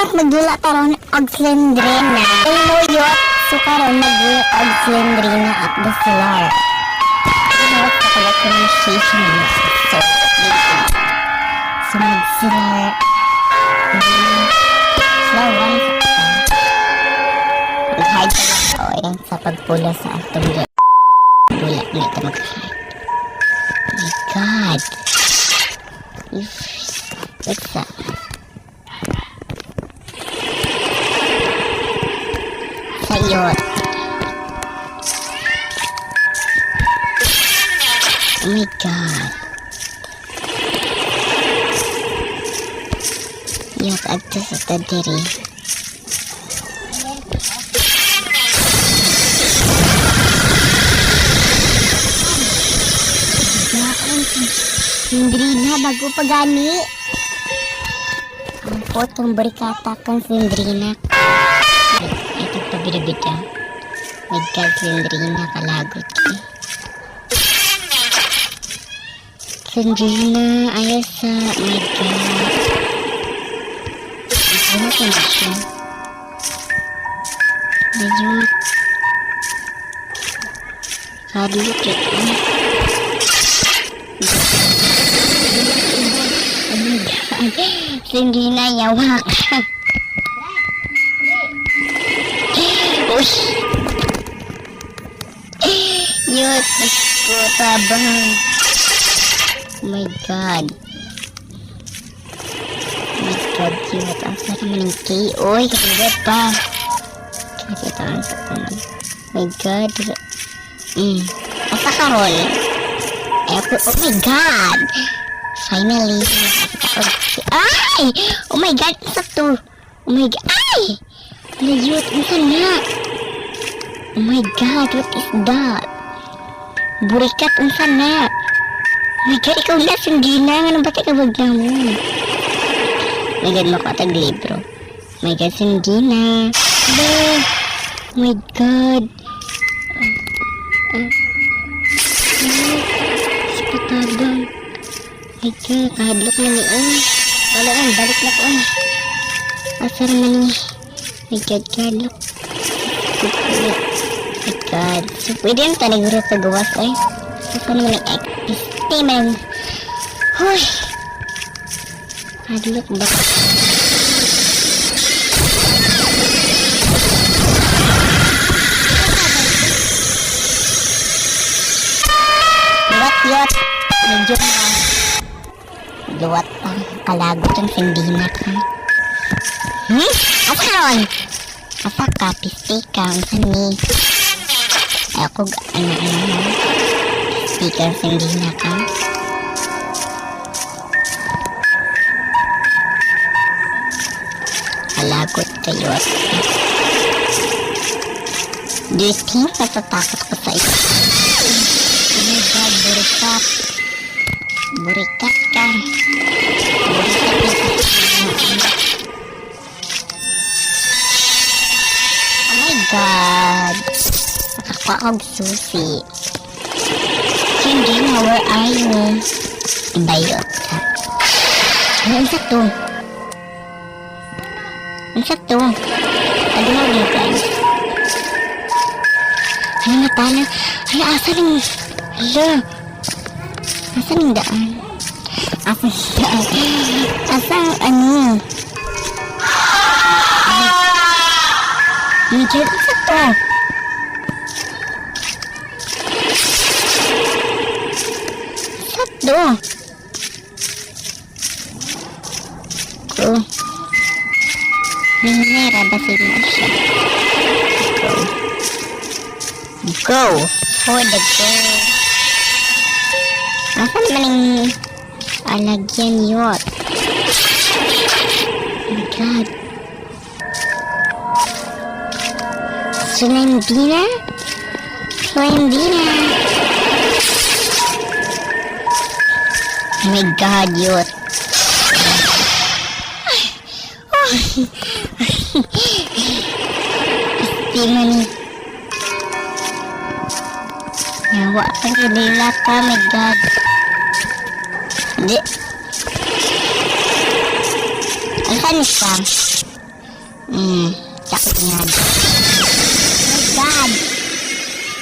yot, magdula karon og Slendrina. Ay mo yot, so karon magdula og Slendrina at the Solar. Yot, sa pronunciation mo. So mag-Solar. Slow one mag-hide ka lang sa pagpula sa atong bula na ito mag-hide. Oh my God. What's that? Sayot. Oh my God. Yot, agto sa tadiri. Slendrina, bago pa gani. Ang potong barikata kang Slendrina. Ito pa bida-bida. My God, Slendrina, kalagot ka. Slendrina, ayos sa, my God. Ano ka na siya? Ayun. Kadlik ito. Oh my God. Slendrina, yawa ka. Uy. Yot, ko tabang. Oh my God. Oh my God, yot. Ang sarap naman ng kay. Uy, kasigat pa. Nakita ang sarap. Oh my God. Asa ka, Roy? Oh my God. Finally. Ay! Oh my God, isa to. Oh my God. Ay! Layot, isa na. Oh my God, what is that? Burikat, isa na. Oh my God, ikaw na, Slendrina. Anong ba't ikaw wag na mo? Oh my God, makatag libro. Oh my God, Slendrina. Hello. Oh my God. Sipatabang. Oh my God, kahadlok na ni. Wala lang, balik na ko. Asar man ni. Oh my God, kahadlok. Oh my God. So, pwede yung taniguro sa gawas, ay. Ito naman ang estiman. Huy. Kahadlok ba? Yot, medyo na luwat pang kalagot ang Slendrina ka. Asa ron? Asa ka, piste ka, saan ni? Ay ako, speaker Slendrina ka. Kalagot ka, yot. Do you think natatakot ko sa ito? Oh my God, burikat. Burikat ka. Oh my God. Nakakwaog susi. Slendrina, where are you? Bayot ka. Ano isa to? Ano isa to? Adulaw niyo guys. Ay, natala. Ay, asa rin. Hala. Asa ng daan? Asa daan? Asa ano? Medyo isa to. Isa to. Ko. Nangyara ba sila siya? Go. For the go. Asa naman yung alagyan yot? Oh my God. Slendrina? Slendrina? Oh my God, yot. Estima ni. Yawa ka nila ka, my God. Hindi. Asan siya? Takot niyan. Oh my God!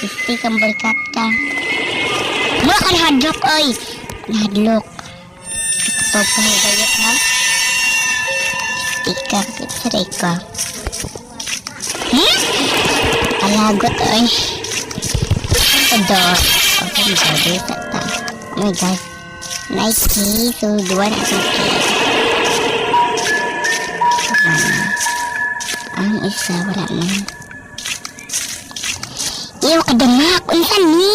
Stick ang balikat ka. Mula ka nahadlok, oy! Nahadlok. Ito pa pahigayot na. Stick ka, saray ka. Alagot, oy. Open the door. Open the door. Oh my God. Nice key. So, duwa na itong key. Ang isa, wala na. Iyo, kadamak. Unsan ni?